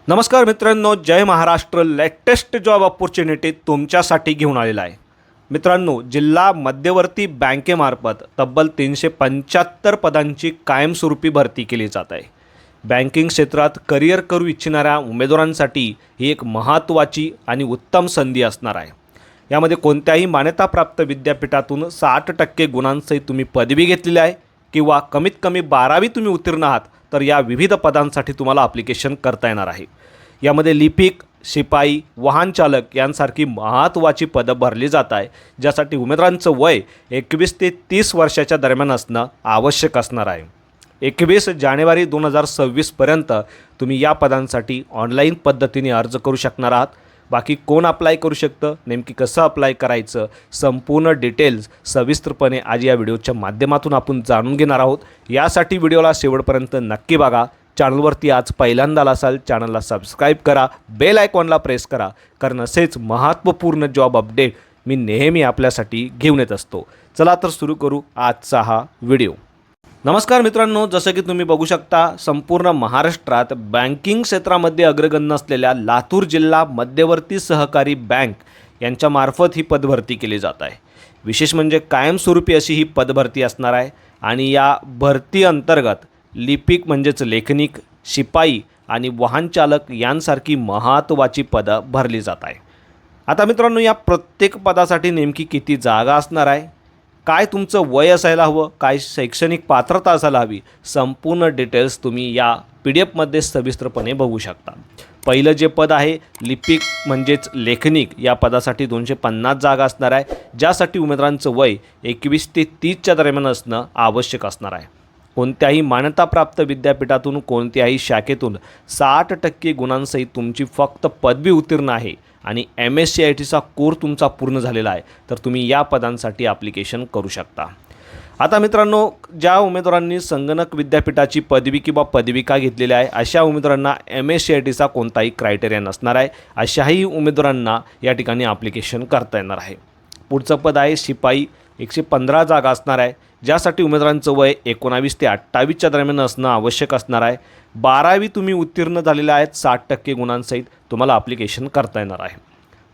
नमस्कार मित्रांनो, जय Maharashtra. Latest job opportunity तुमच्यासाठी घेऊन आलेला आहे. मित्रांनो, जिल्हा मध्यवर्ती बँकेमार्फत तब्बल 375 पदांची कायमस्वरूपी भरती केली जात आहे. बँकिंग क्षेत्रात करिअर करू इच्छिणाऱ्या उमेदवारांसाठी ही एक महत्त्वाची आणि उत्तम संधी असणार आहे. यामध्ये कोणत्याही मान्यताप्राप्त विद्यापीठातून 60% गुणांसहित तुम्ही पदवी घेतलेली आहे किंवा कमीत कमी 12वी तुम्ही उत्तीर्ण आहात तर या विविध पदांसाठी तुम्हाला ॲप्लिकेशन करता येणार आहे. यामध्ये लिपिक, शिपाई, वाहन चालक यांसारखी महत्त्वाची पदं भरली जात आहे, ज्यासाठी उमेदवारांचं वय 21 ते 30 वर्षाच्या दरम्यान असणं आवश्यक असणार आहे. 21 जानेवारी 2026पर्यंत तुम्ही या पदांसाठी ऑनलाईन पद्धतीने अर्ज करू शकणार आहात. बाकी कोण अप्लाय करू शकतं, नेमकी कसं अप्लाय करायचं, संपूर्ण डिटेल्स सविस्तरपणे आज या व्हिडिओच्या माध्यमातून आपण जाणून घेणार आहोत. यासाठी व्हिडिओला शेवटपर्यंत नक्की बघा. चॅनलवरती आज पहिल्यांदा आला असाल, चॅनलला सबस्क्राईब करा, बेल आयकॉनला प्रेस करा, कारण असेच महत्त्वपूर्ण जॉब अपडेट मी नेहमी आपल्यासाठी घेऊन येत असतो. चला तर सुरू करू आजचा हा व्हिडिओ. नमस्कार मित्रांनो, जसं की तुम्ही बघू शकता, संपूर्ण महाराष्ट्रात बँकिंग क्षेत्रामध्ये अग्रगण्य असलेल्या लातूर जिल्हा मध्यवर्ती सहकारी बँक यांच्यामार्फत ही पदभरती केली जात आहे. विशेष म्हणजे कायमस्वरूपी अशी ही पदभरती असणार आहे आणि या भरती अंतर्गत लिपिक म्हणजेच लेखनिक, शिपाई आणि वाहन चालक यांसारखी महत्त्वाची पदं भरली जात आहे. आता मित्रांनो, या प्रत्येक पदासाठी नेमकी किती जागा असणार आहे, काय तुमचं वय असायला हवं, काय शैक्षणिक पात्रता असायला हवी, संपूर्ण डिटेल्स तुम्ही या PDF सविस्तरपणे बघू शकता. पहिलं जे पद आहे लिपिक म्हणजेच लेखनिक, या पदासाठी 250 जागा असणार आहे, ज्यासाठी उमेदवारांचं वय 21 ते 30च्या दरम्यान असणं आवश्यक असणार आहे. कोणत्याही मान्यताप्राप्त विद्यापीठातून कोणत्याही शाखेतून 60% गुणांसहित तुमची फक्त पदवी उत्तीर्ण आहे आणि MSCITचा कोर्स तुमचा पूर्ण झालेला आहे तर तुम्ही या पदांसाठी ॲप्लिकेशन करू शकता. आता मित्रांनो, ज्या उमेदवारांनी संगणक विद्यापीठाची पदवी किंवा पदविका घेतलेली आहे अशा उमेदवारांना MSCITचा कोणताही क्रायटेरिया नसणार आहे. अशाही उमेदवारांना या ठिकाणी ॲप्लिकेशन करता येणार आहे. पुढचं पद आहे शिपाई. 115 जागा असणार आहे, ज्यासाठी उमेदवारांचं वय 19 ते 28च्या दरम्यान असणं आवश्यक असणार आहे. 12वी तुम्ही उत्तीर्ण झालेले आहेत, 60% गुणांसहित तुम्हाला ॲप्लिकेशन करता येणार आहे.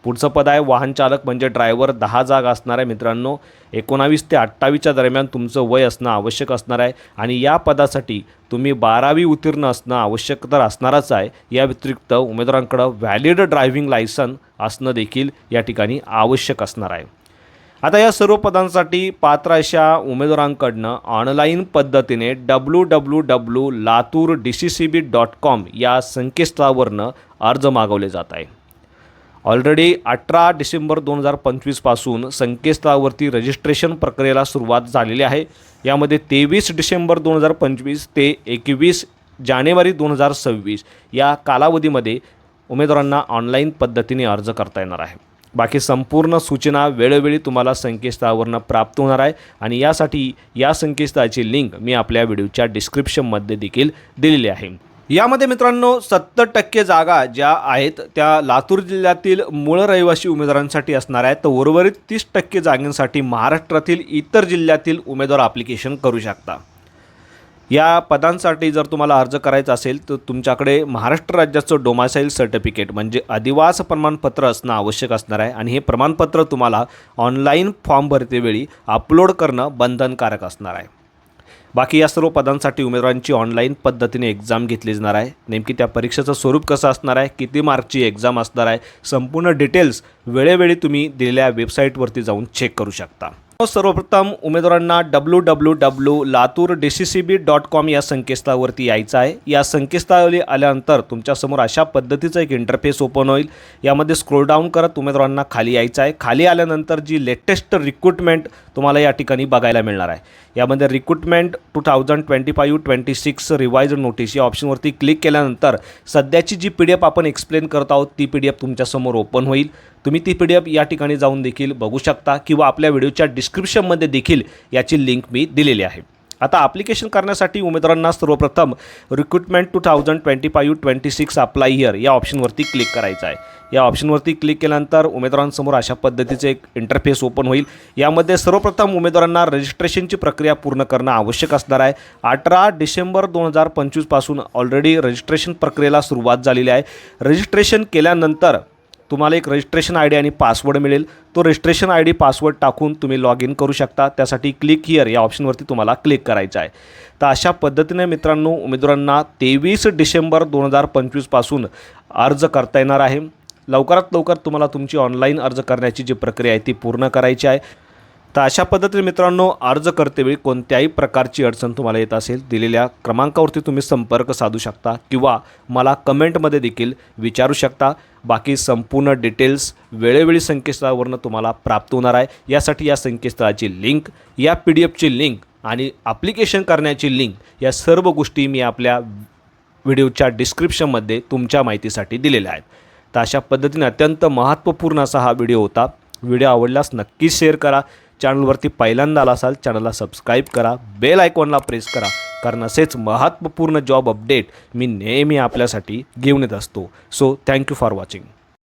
पुढचं पद आहे वाहन चालक म्हणजे ड्रायव्हर. 10 जागा असणार आहे. मित्रांनो, 19 ते 28च्या दरम्यान तुमचं वय असणं आवश्यक असणार आहे आणि या पदासाठी तुम्ही 12वी उत्तीर्ण असणं आवश्यक तर असणारच आहे. या व्यतिरिक्त उमेदवारांकडं व्हॅलिड ड्रायव्हिंग लायसन असणं देखील या ठिकाणी आवश्यक असणार आहे. आता या सर्व पदांसाठी पात्र अशा उमेदवारांकडनं ऑनलाईन पद्धतीने www.latur.dccb.com या संकेतस्थळावरनं अर्ज मागवले जात आहे. ऑलरेडी 18 डिसेंबर 2025पासून संकेतस्थळावरती रजिस्ट्रेशन प्रक्रियेला सुरुवात झालेली आहे. यामध्ये 23 डिसेंबर 2025 ते 21 जानेवारी 2026 या कालावधीमध्ये उमेदवारांना ऑनलाईन पद्धतीने अर्ज करता येणार आहे. बाकी संपूर्ण सूचना वेळोवेळी तुम्हाला संकेतस्थळावरनं प्राप्त होणार आहे आणि यासाठी या संकेतस्थळाची लिंक मी आपल्या व्हिडिओच्या डिस्क्रिप्शनमध्ये देखील दिलेली आहे. यामध्ये मित्रांनो 70% जागा ज्या आहेत त्या लातूर जिल्ह्यातील मूळ रहिवासी उमेदवारांसाठी असणार आहेत, तर उर्वरित 30% जागांसाठी महाराष्ट्रातील इतर जिल्ह्यातील उमेदवार ॲप्लिकेशन करू शकता. या पदांसाठी जर तुम्हाला अर्ज करायचा असेल तर तुमच्याकडे महाराष्ट्र राज्याचं डोमासाईल सर्टिफिकेट म्हणजे अधिवास प्रमाणपत्र असणं आवश्यक असणार आहे आणि हे प्रमाणपत्र तुम्हाला ऑनलाईन फॉर्म भरतेवेळी अपलोड करणं बंधनकारक असणार आहे. बाकी या सर्व पदांसाठी उमेदवारांची ऑनलाईन पद्धतीने एक्झाम घेतली जाणार आहे. नेमकी त्या परीक्षेचं स्वरूप कसं असणार आहे, किती मार्कची एक्झाम असणार आहे, संपूर्ण डिटेल्स वेळोवेळी तुम्ही दिलेल्या वेबसाईटवरती जाऊन चेक करू शकता. सर्वप्रथम उमेदवारांना www.latur.dccb.com या संकेतस्थळावरती यायचं आहे. या संकेतस्थळावरती आल्यानंतर तुमच्यासमोर अशा पद्धतीचं एक इंटरफेस ओपन होईल. यामध्ये स्क्रोल डाऊन करत उमेदवारांना खाली यायचं आहे. खाली आल्यानंतर जी लेटेस्ट रिक्रुटमेंट तुम्हाला या ठिकाणी बघायला मिळणार आहे. यामध्ये रिक्रुटमेंट 2025-26 रिवाइज्ड नोटीस या ऑप्शनवरती क्लिक केल्यानंतर सध्याची जी PDF आपण एक्सप्लेन करत आहोत ती PDF तुमच्यासमोर ओपन होईल. तुम्ही ती PDF या ठिकाणी जाऊन देखील बघू शकता किंवा आपल्या व्हिडिओच्या डिस्क्रिप्शनमध्ये देखील याची लिंक मी दिलेली आहे. आता ॲप्लिकेशन करण्यासाठी उमेदवारांना सर्वप्रथम रिक्रुटमेंट 2025-26 अप्लाय हिअर या ऑप्शनवरती क्लिक करायचं आहे. या ऑप्शनवरती क्लिक केल्यानंतर उमेदवारांसमोर अशा पद्धतीचे एक इंटरफेस ओपन होईल। यामध्ये सर्वप्रथम उमेदवारांना रजिस्ट्रेशनची प्रक्रिया पूर्ण करणं आवश्यक असणार आहे। 18 डिसेंबर 2025 पासून ऑलरेडी रजिस्ट्रेशन प्रक्रियेला सुरुवात झालेली आहे। रजिस्ट्रेशन केल्यानंतर तुम्हाला एक रजिस्ट्रेशन आय डी आणि पासवर्ड मिळेल। तो रजिस्ट्रेशन आय डी पासवर्ड टाकून तुम्ही लॉग इन करू शकता। त्यासाठी क्लिक हिअर या ऑप्शनवरती तुम्हाला क्लिक करायचं आहे। तर अशा पद्धतीने मित्रांनो उमेदवारांना 23 डिसेंबर 2025 पासून अर्ज करता येणार आहे। लवकरात लवकर तुम्हाला तुमची ऑनलाईन अर्ज करण्याची जी प्रक्रिया आहे ती पूर्ण करायची आहे। तर अशा पद्धतीने मित्रांनो अर्ज करतेवेळी कोणत्याही प्रकारची अडचण तुम्हाला येत असेल दिलेल्या क्रमांकावरती तुम्ही संपर्क साधू शकता किंवा मला कमेंटमध्ये देखील विचारू शकता। बाकी संपूर्ण डिटेल्स वेळोवेळी संकेतस्थळावरून तुम्हाला प्राप्त होणार आहे। यासाठी या संकेतस्थळाची लिंक, या PDF ची लिंक आणि ॲप्लिकेशन करण्याची लिंक या सर्व गोष्टी मी आपल्या व्हिडिओच्या डिस्क्रिप्शनमध्ये तुमच्या माहितीसाठी दिलेल्या आहेत। तर अशा पद्धतीने अत्यंत महत्त्वपूर्ण असा हा व्हिडिओ होता। व्हिडिओ आवडल्यास नक्कीच शेअर करा। चॅनलवरती पहिल्यांदा आला असाल चॅनलला सबस्क्राईब करा, बेल आयकॉनला प्रेस करा, कारण असेच महत्त्वपूर्ण जॉब अपडेट मी नेहमी आपल्यासाठी घेऊन येत असतो। So thank you for watching.